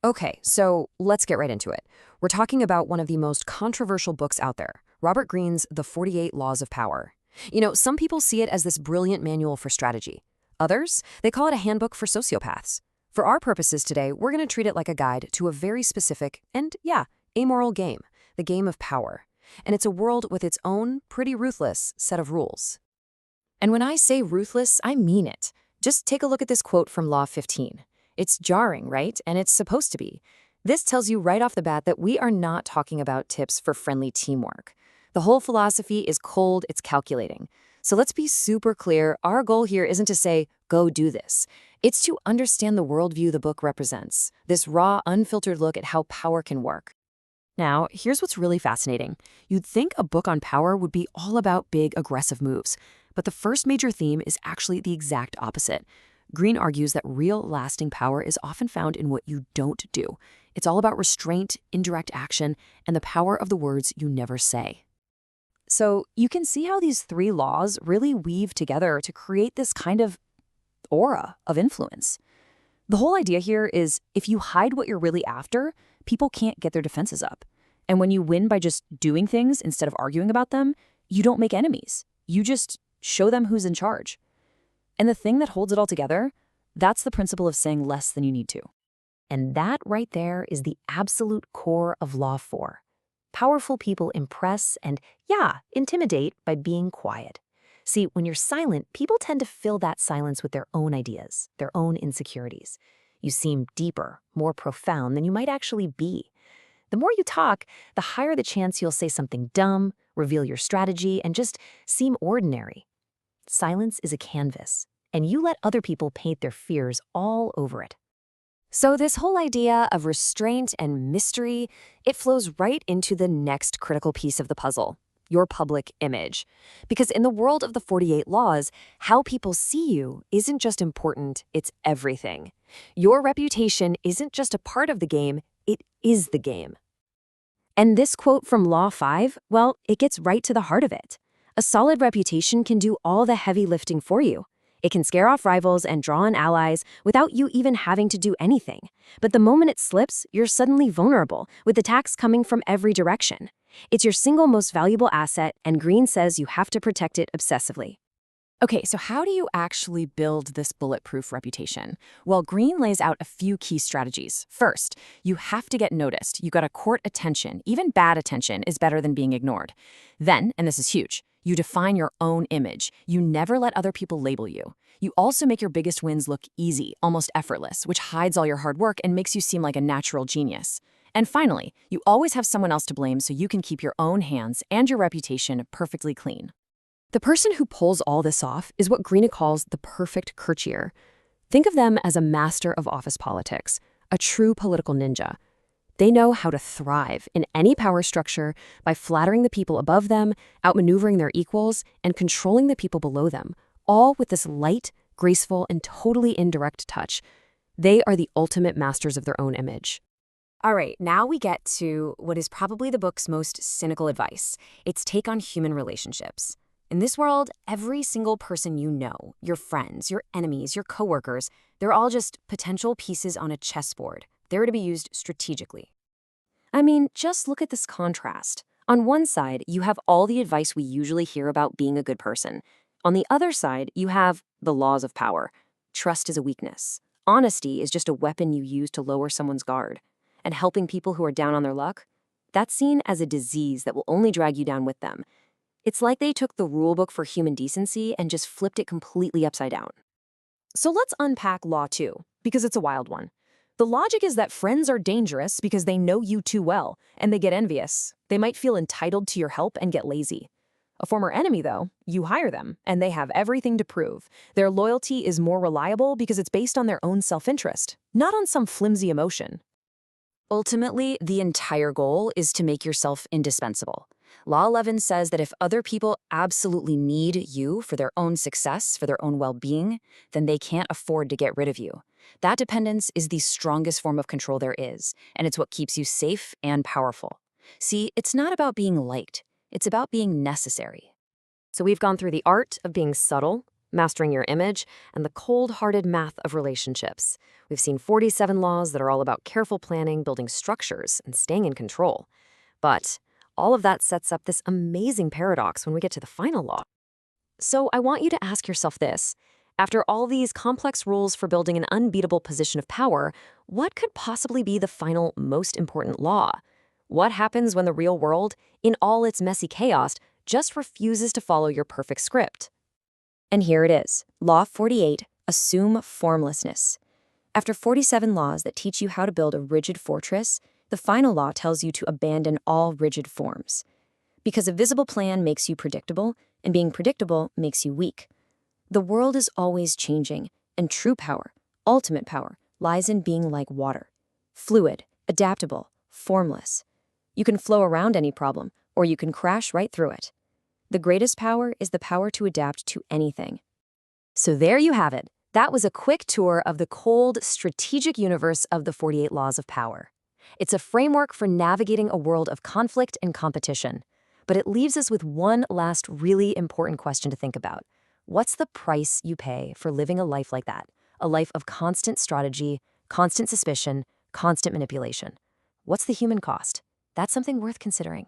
Okay, so let's get right into it. We're talking about one of the most controversial books out there, Robert Greene's The 48 Laws of Power. Some people see it as this brilliant manual for strategy. Others, they call it a handbook for sociopaths. For our purposes today, we're going to treat it like a guide to a very specific and, yeah, amoral game, the game of power. And it's a world with its own, pretty ruthless set of rules. And when I say ruthless, I mean it. Just take a look at this quote from Law 15. It's jarring, right? And it's supposed to be. This tells you right off the bat that we are not talking about tips for friendly teamwork. The whole philosophy is cold, it's calculating. So let's be super clear, our goal here isn't to say, go do this. It's to understand the worldview the book represents, this raw, unfiltered look at how power can work. Now, here's what's really fascinating. You'd think a book on power would be all about big, aggressive moves, but the first major theme is actually the exact opposite. Greene argues that real, lasting power is often found in what you don't do. It's all about restraint, indirect action, and the power of the words you never say. So you can see how these three laws really weave together to create this kind of aura of influence. The whole idea here is if you hide what you're really after, people can't get their defenses up. And when you win by just doing things instead of arguing about them, you don't make enemies. You just show them who's in charge. And the thing that holds it all together, that's the principle of saying less than you need to. And that right there is the absolute core of Law 4. Powerful people impress and, yeah, intimidate by being quiet. See, when you're silent, people tend to fill that silence with their own ideas, their own insecurities. You seem deeper, more profound than you might actually be. The more you talk, the higher the chance you'll say something dumb, reveal your strategy, and just seem ordinary. Silence is a canvas, and you let other people paint their fears all over it. So this whole idea of restraint and mystery, it flows right into the next critical piece of the puzzle, your public image. Because in the world of the 48 laws, how people see you isn't just important, it's everything. Your reputation isn't just a part of the game, it is the game. And this quote from Law 5, well, it gets right to the heart of it. A solid reputation can do all the heavy lifting for you. It can scare off rivals and draw in allies without you even having to do anything. But the moment it slips, you're suddenly vulnerable, with attacks coming from every direction. It's your single most valuable asset, and Greene says you have to protect it obsessively. Okay, so how do you actually build this bulletproof reputation? Well, Greene lays out a few key strategies. First, you have to get noticed. You gotta court attention. Even bad attention is better than being ignored. Then, and this is huge, you define your own image. You never let other people label you. You also make your biggest wins look easy, almost effortless, which hides all your hard work and makes you seem like a natural genius. And finally, you always have someone else to blame so you can keep your own hands and your reputation perfectly clean. The person who pulls all this off is what Greene calls the perfect courtier. Think of them as a master of office politics, a true political ninja. They know how to thrive in any power structure by flattering the people above them, outmaneuvering their equals, and controlling the people below them, all with this light, graceful, and totally indirect touch. They are the ultimate masters of their own image. All right, now we get to what is probably the book's most cynical advice, its take on human relationships. In this world, every single person you know, your friends, your enemies, your coworkers, they're all just potential pieces on a chessboard. They're to be used strategically. I mean, just look at this contrast. On one side, you have all the advice we usually hear about being a good person. On the other side, you have the laws of power. Trust is a weakness. Honesty is just a weapon you use to lower someone's guard. And helping people who are down on their luck, that's seen as a disease that will only drag you down with them. It's like they took the rulebook for human decency and just flipped it completely upside down. So let's unpack Law 2, because it's a wild one. The logic is that friends are dangerous because they know you too well, and they get envious. They might feel entitled to your help and get lazy. A former enemy, though, you hire them, and they have everything to prove. Their loyalty is more reliable because it's based on their own self-interest, not on some flimsy emotion. Ultimately, the entire goal is to make yourself indispensable. Law 11 says that if other people absolutely need you for their own success, for their own well-being, then they can't afford to get rid of you. That dependence is the strongest form of control there is, and it's what keeps you safe and powerful. See, it's not about being liked. It's about being necessary. So we've gone through the art of being subtle, mastering your image, and the cold-hearted math of relationships. We've seen 47 laws that are all about careful planning, building structures, and staying in control. But all of that sets up this amazing paradox when we get to the final law. So I want you to ask yourself this. After all these complex rules for building an unbeatable position of power, what could possibly be the final, most important law? What happens when the real world, in all its messy chaos, just refuses to follow your perfect script? And here it is, Law 48, assume formlessness. After 47 laws that teach you how to build a rigid fortress, the final law tells you to abandon all rigid forms. Because a visible plan makes you predictable, and being predictable makes you weak. The world is always changing, and true power, ultimate power, lies in being like water. Fluid, adaptable, formless. You can flow around any problem, or you can crash right through it. The greatest power is the power to adapt to anything. So there you have it. That was a quick tour of the cold, strategic universe of the 48 Laws of Power. It's a framework for navigating a world of conflict and competition. But it leaves us with one last really important question to think about. What's the price you pay for living a life like that? A life of constant strategy, constant suspicion, constant manipulation. What's the human cost? That's something worth considering.